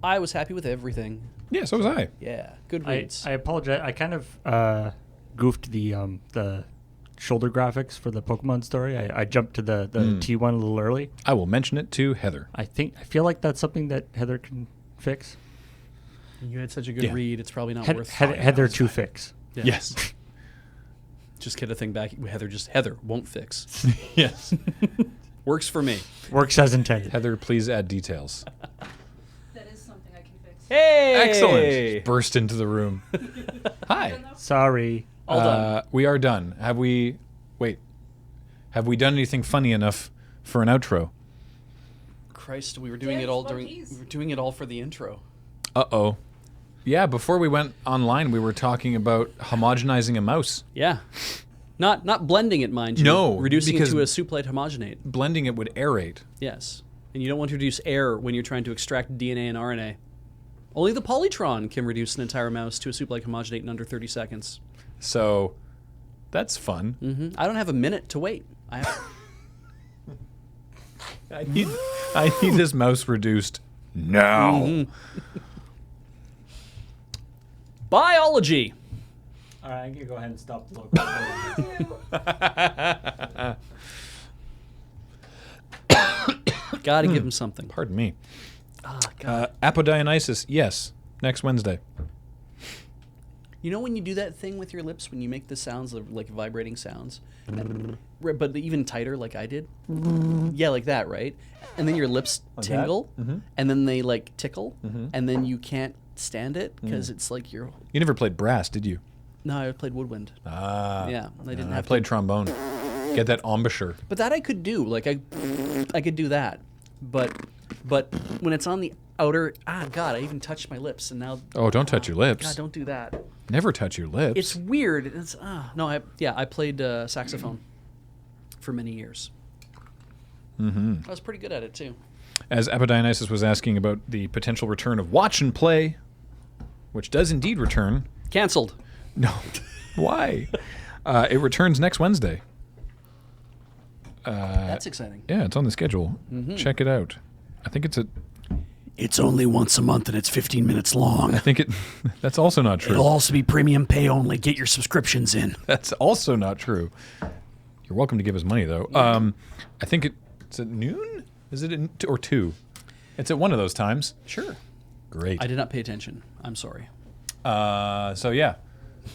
I was happy with everything. Yeah, so was I. Yeah, good reads. I apologize. I kind of goofed the shoulder graphics for the Pokemon story. I jumped to the T1 a little early. I will mention it to Heather. I feel like that's something that Heather can fix. You had such a good read. It's probably not worth. Heather to fix. Yeah. Yes. Just get a thing back. Heather won't fix. Yes. Works for me. Works as intended. Heather, please add details. That is something I can fix. Hey! Excellent. Just burst into the room. Hi. Sorry. All done. We are done. Have we done anything funny enough for an outro? Christ, we were doing it all for the intro. Uh-oh. Yeah, before we went online, we were talking about homogenizing a mouse. Yeah. Not blending it, mind you. No, reducing it because to a soup-like homogenate. Blending it would aerate. Yes. And you don't want to reduce air when you're trying to extract DNA and RNA. Only the Polytron can reduce an entire mouse to a soup-like homogenate in under 30 seconds. So, that's fun. Mm-hmm. I don't have a minute to wait. I need this mouse reduced now. Mm-hmm. Biology. All right, I'm going to go ahead and stop the Gotta give him something. Pardon me. God. Apodionysus, yes. Next Wednesday. You know when you do that thing with your lips, when you make the sounds, like vibrating sounds, but even tighter like I did? Yeah, like that, right? And then your lips tingle, and then they like tickle, and then you can't stand it because it's like you're... You never played brass, did you? No, I played woodwind. Yeah, I didn't I have played trombone. Get that embouchure. But that I could do. Like I could do that. But when it's on the outer... God, I even touched my lips, and now... Oh, don't touch your lips. God, don't do that. Never touch your lips. It's weird. It's I played saxophone for many years. I was pretty good at it too. As Apodionysus was asking about the potential return of Watch and Play, which does indeed return. Cancelled. No. Why? It returns next Wednesday. That's exciting. Yeah, it's on the schedule. Check it out. I think It's only once a month and it's 15 minutes long. I think that's also not true. It'll also be premium pay only. Get your subscriptions in. That's also not true. You're welcome to give us money, though. I think it's at noon? Is it or 2? It's at one of those times. Sure. Great. I did not pay attention. I'm sorry. So yeah,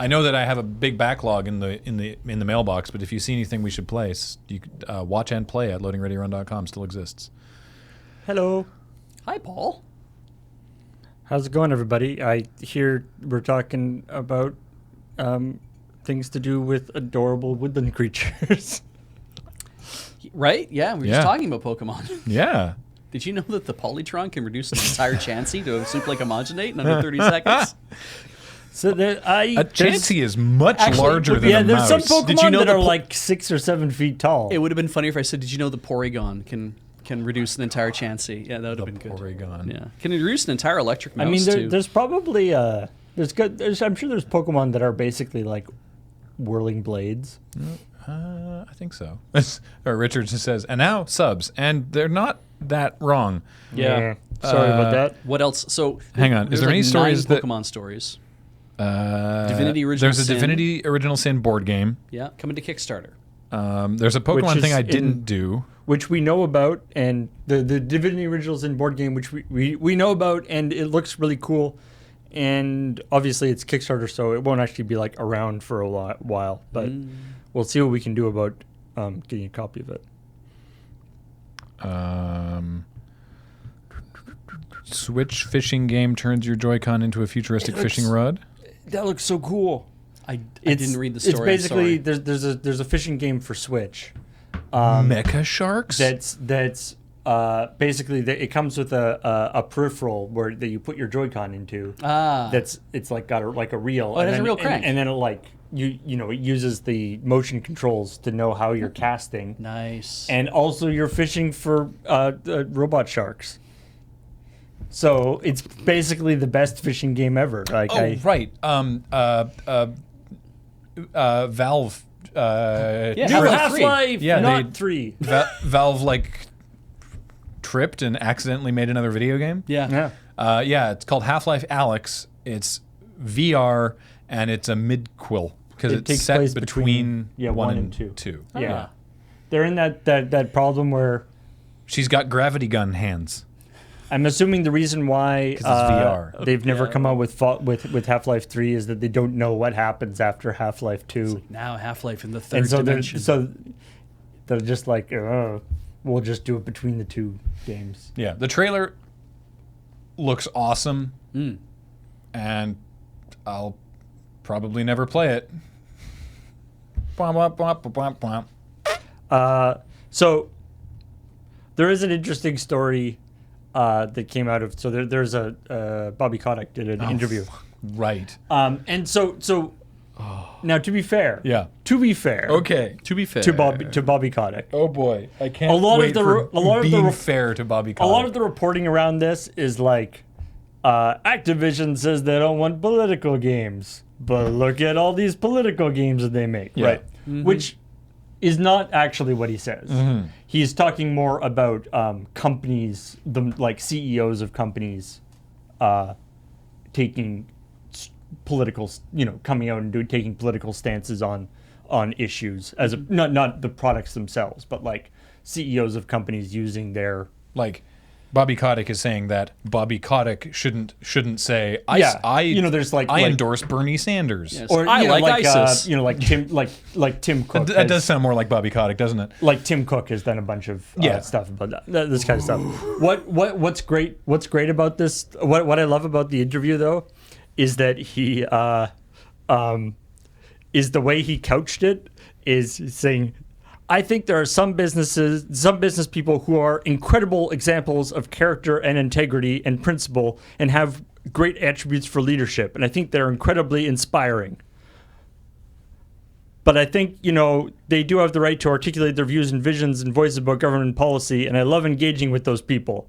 I know that I have a big backlog in the mailbox. But if you see anything we should play, you could, Watch and Play at loadingradiorun.com still exists. Hello. Hi, Paul. How's it going, everybody? I hear we're talking about things to do with adorable woodland creatures. Right? Yeah, we were just talking about Pokemon. Yeah. Did you know that the Polytron can reduce an entire Chansey to a soup-like homogenate in under 30 seconds? So Chansey is much larger than a there's mouse. some Pokemon Did you know that the are like 6 or 7 feet tall. It would have been funny if I said, did you know the Porygon can reduce an entire Chansey? Yeah, that would have been good. Porygon. Yeah. Can reduce an entire electric mouse, I mean, too. there's probably I'm sure there's Pokemon that are basically like whirling blades. I think so. Richard says, and now subs, and they're not that wrong. Yeah. Sorry about that. What else? So Hang on. Is there any stories 9 that Pokemon stories? Divinity Original There's a Sin. Divinity Original Sin board game. Yeah, coming to Kickstarter. There's a Pokemon thing I didn't do. Which we know about, and the Divinity Original Sin board game, which we know about, and it looks really cool. And obviously it's Kickstarter, so it won't actually be like around for a while. But we'll see what we can do about getting a copy of it. Switch fishing game turns your Joy-Con into a futuristic fishing rod. That looks so cool. I didn't read the story. It's basically there's a fishing game for Switch. Mecha Sharks? That's basically it comes with a peripheral that you put your Joy-Con into. It's like got a reel. Oh, it has a real crank. And then it like it uses the motion controls to know how you're casting. Nice. And also you're fishing for robot sharks. So it's basically the best fishing game ever. right. Valve. New Half-Life, not 3. Valve tripped and accidentally made another video game. Yeah. Yeah, it's called Half-Life Alyx. It's VR, and it's a midquel because It it's takes set place between between 1 1 and and 2. Yeah. They're in that problem where She's got gravity gun hands. I'm assuming the reason why 'Cause it's VR. they've never come out with Half-Life 3 is that they don't know what happens after Half-Life 2. Now Half-Life in the third And so dimension. they're just like, we'll just do it between the two games. Yeah, the trailer looks awesome, Mm. and I'll probably never play it. Bwomp, bwomp, bwomp, bwomp, bwomp. So there is an interesting story that came out of. So there's a Bobby Kotick did an interview, Right. and so now to be fair, Okay. To be fair, to Bobby Kotick, Oh boy, I can't A lot of wait the for re- a lot of the being re- fair to Bobby a Kotick. lot of the reporting around this is like Activision says they don't want political games, but look at all these political games that they make, Yeah. right? Which is not actually what he says. He's talking more about companies, like CEOs of companies, taking political, coming out and taking political stances on issues as not the products themselves, but like CEOs of companies using their Like, Bobby Kotick is saying that Bobby Kotick shouldn't say I there's like I endorse Bernie Sanders. Yes. or I like ISIS. like Tim Cook. That does sound more like Bobby Kotick, doesn't it? Like Tim Cook has done a bunch of stuff about this kind of stuff. What's great about this? What I love about the interview though, is that he is the way he couched it is saying, I think there are some business people who are incredible examples of character and integrity and principle and have great attributes for leadership, and I think they're incredibly inspiring. But I think, they do have the right to articulate their views and visions and voices about government policy, and I love engaging with those people.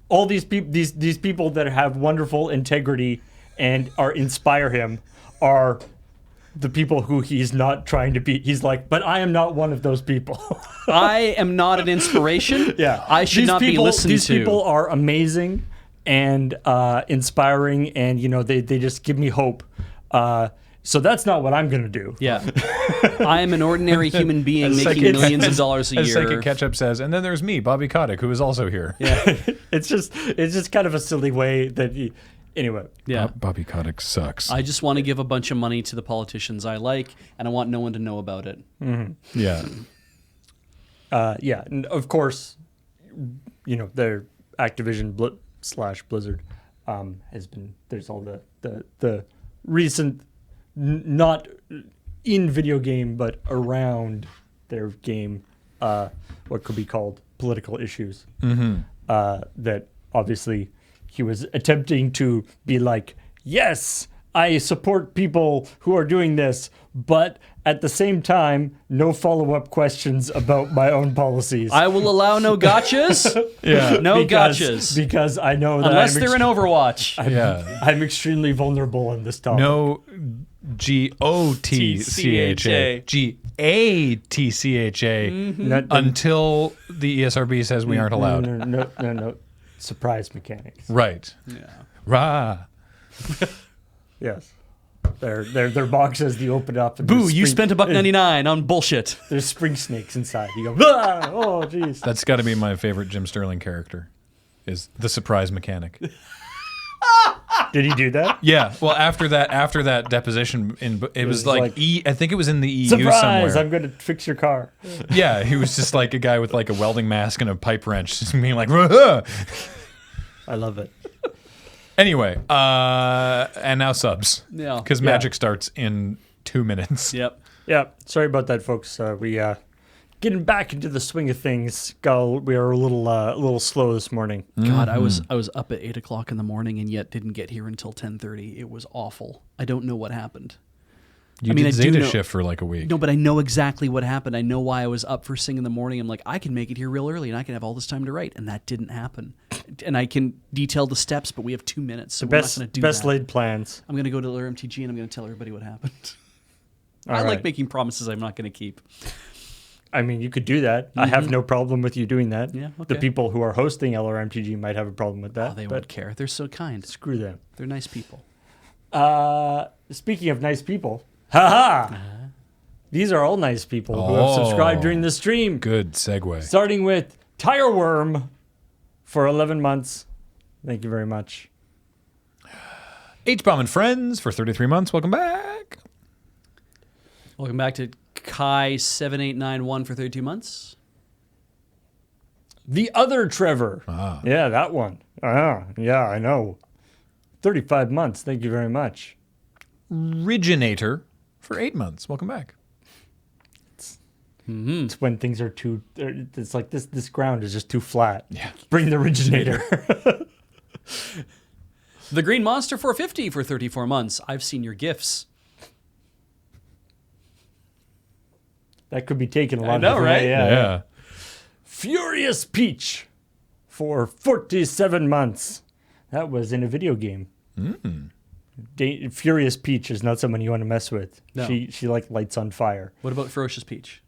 All these people that have wonderful integrity and inspire him are the people who he's not trying to be. He's like, but I am not one of those people. I am not an inspiration. Yeah, I should not be listened these to. These people are amazing and inspiring, and they just give me hope. So that's not what I'm gonna do. Yeah, I am an ordinary human being making millions of dollars a As year. Psychic Ketchup says, and then there's me, Bobby Kotick, who is also here. Yeah, It's just kind of a silly way that he. Anyway. yeah. Bobby Kotick sucks. I just want to give a bunch of money to the politicians I like, and I want no one to know about it. Yeah. Yeah, and of course, their Activision /Blizzard has been. There's all the recent, not in video game, but around their game, what could be called political issues. That obviously he was attempting to be like, yes, I support people who are doing this, but at the same time, no follow-up questions about my own policies. I will allow no gotchas. Yeah. No gotchas. Because I know that Unless they're in Overwatch. Yeah. I'm extremely vulnerable on this topic. No GOTCHA. GATCHA. Until the ESRB says we aren't allowed. No. Surprise mechanics. Right. Yeah. Rah. Yes. Their box says you open it up. And Boo! there's You spring- spent $1.99 on bullshit. There's spring snakes inside. You go, ah, oh, jeez. That's got to be my favorite Jim Sterling character, is the surprise mechanic. Did he do that? Yeah. Well, after that deposition, it was like I think it was in the EU Surprise! somewhere. I'm going to fix your car. Yeah, he was just like a guy with like a welding mask and a pipe wrench, just being like, "Rah!" I love it. Anyway, and now subs. Yeah. Because Magic starts in 2 minutes. Yep. Yeah. Sorry about that, folks. We getting back into the swing of things. We are a little slow this morning. God, I was up at 8 o'clock in the morning and yet didn't get here until 10:30. It was awful. I don't know what happened. You I mean, did I do Zeta know- shift for like a week. No, but I know exactly what happened. I know why I was up first thing in the morning. I'm like, I can make it here real early and I can have all this time to write. And that didn't happen. And I can detail the steps, but we have 2 minutes. So we're not going to do Best that. laid plans. I'm going to go to RMTG and I'm going to tell everybody what happened. All I like right. making promises I'm not going to keep. I mean, you could do that. I have no problem with you doing that. Yeah, The okay. people who are hosting LRMTG might have a problem with that. Oh, they but won't care. They're so kind. screw them. They're nice people. Speaking of nice people, haha! These are all nice people who have subscribed during the stream. Good segue. Starting with Tire Worm for 11 months. Thank you very much. H-Bomb and Friends for 33 months. Welcome back. Welcome back to Kai7891 for 32 months. The other Trevor. Yeah, that one. Yeah, I know. 35 months. Thank you very much. Originator for 8 months. Welcome back. It's when things are too. It's like this ground is just too flat. Yeah. Bring the originator. The Green Monster 450 for 34 months. I've seen your gifts. That could be taken a lot I know, of different right? ways. Yeah. Furious Peach for 47 months. That was in a video game. Furious Peach is not someone you want to mess with. No. She like lights on fire. What about Ferocious Peach?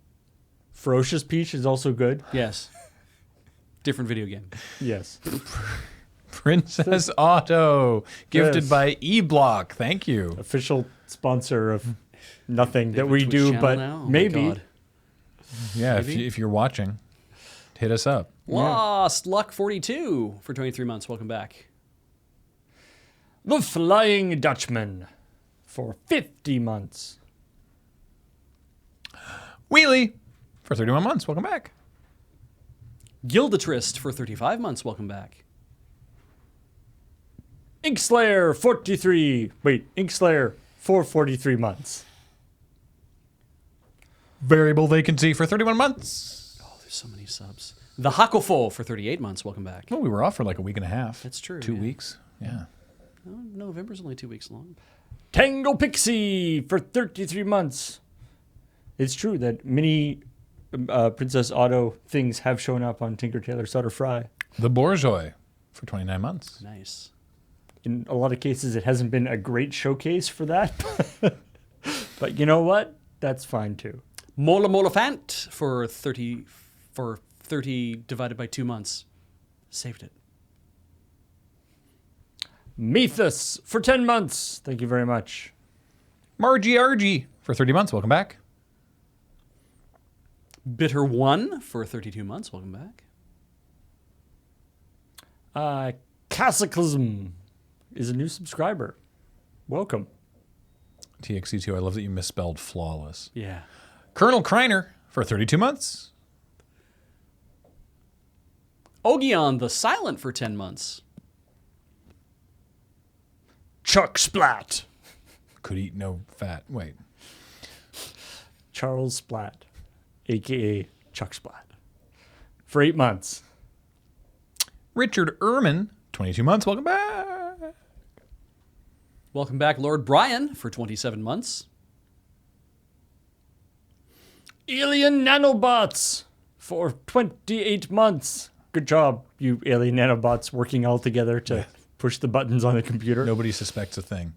Ferocious Peach is also good. Yes. Different video game. Yes. Princess Auto, gifted Yes. by eBlock. Thank you. Official sponsor of nothing They that have a we Twitch do, channel but now? Oh my maybe. God. Yeah, Maybe? if you're watching, hit us up. Lost Luck 42 for 23 months. Welcome back. The Flying Dutchman for 50 months. Wheelie for 31 months. Welcome back. Gildatrist for 35 months. Welcome back. Inkslayer 43. Wait, Inkslayer for 43 months. Variable Vacancy for 31 months. Oh, there's so many subs. The Hakofo for 38 months. Welcome back. Well, we were off for like a week and a half. That's true, 2 yeah. weeks. Yeah. Oh, November's only 2 weeks long. Tango Pixie for 33 months. It's true that many Princess Auto things have shown up on Tinker Tailor Solder Fry. The Bourgeois for 29 months. Nice. In a lot of cases, it hasn't been a great showcase for that. But you know what? That's fine too. Mola Molafant for 30 divided by 2 months. Saved it. Methus for 10 months. Thank you very much. Margie Argy for 30 months. Welcome back. Bitter 1 for 32 months. Welcome back. Cataclysm is a new subscriber. Welcome. TXC2, I love that you misspelled flawless. Yeah. Colonel Kreiner for 32 months. Ogion the Silent for 10 months. Chuck Splat. Could eat no fat. Wait. Charles Splat, a.k.a. Chuck Splat, for 8 months. Richard Ehrman, 22 months. Welcome back. Welcome back, Lord Brian for 27 months. Alien Nanobots for 28 months. Good job, you alien nanobots working all together to push the buttons on the computer. Nobody suspects a thing.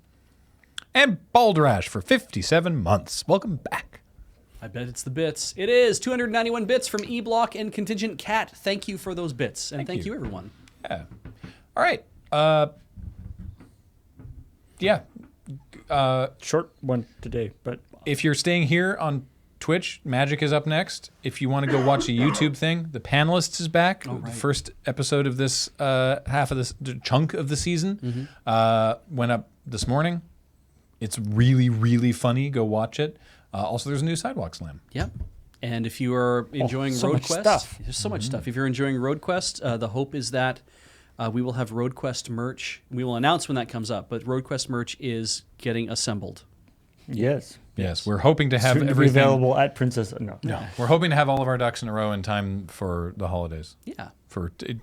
And Baldrash for 57 months. Welcome back. I bet it's the bits. It is 291 bits from eBlock and Contingent Cat. Thank you for those bits. And thank you, everyone. Yeah. All right. Yeah. Short one today, but If you're staying here on Twitch, Magic is up next. If you want to go watch a YouTube thing, The Panelists is back. right. The first episode of this half of this chunk of the season went up this morning. It's really, really funny. Go watch it. Also, there's a new Sidewalk Slam. Yep. And if you are enjoying so Road much Quest, stuff. there's so much stuff. If you're enjoying Road Quest, the hope is that we will have Road Quest merch. We will announce when that comes up, but Road Quest merch is getting assembled. yes. Yes, we're hoping to have Soon to be everything available at Princess. No. We're hoping to have all of our ducks in a row in time for the holidays. Yeah.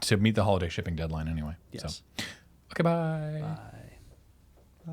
To meet the holiday shipping deadline anyway. Yes. So, okay, bye. Bye.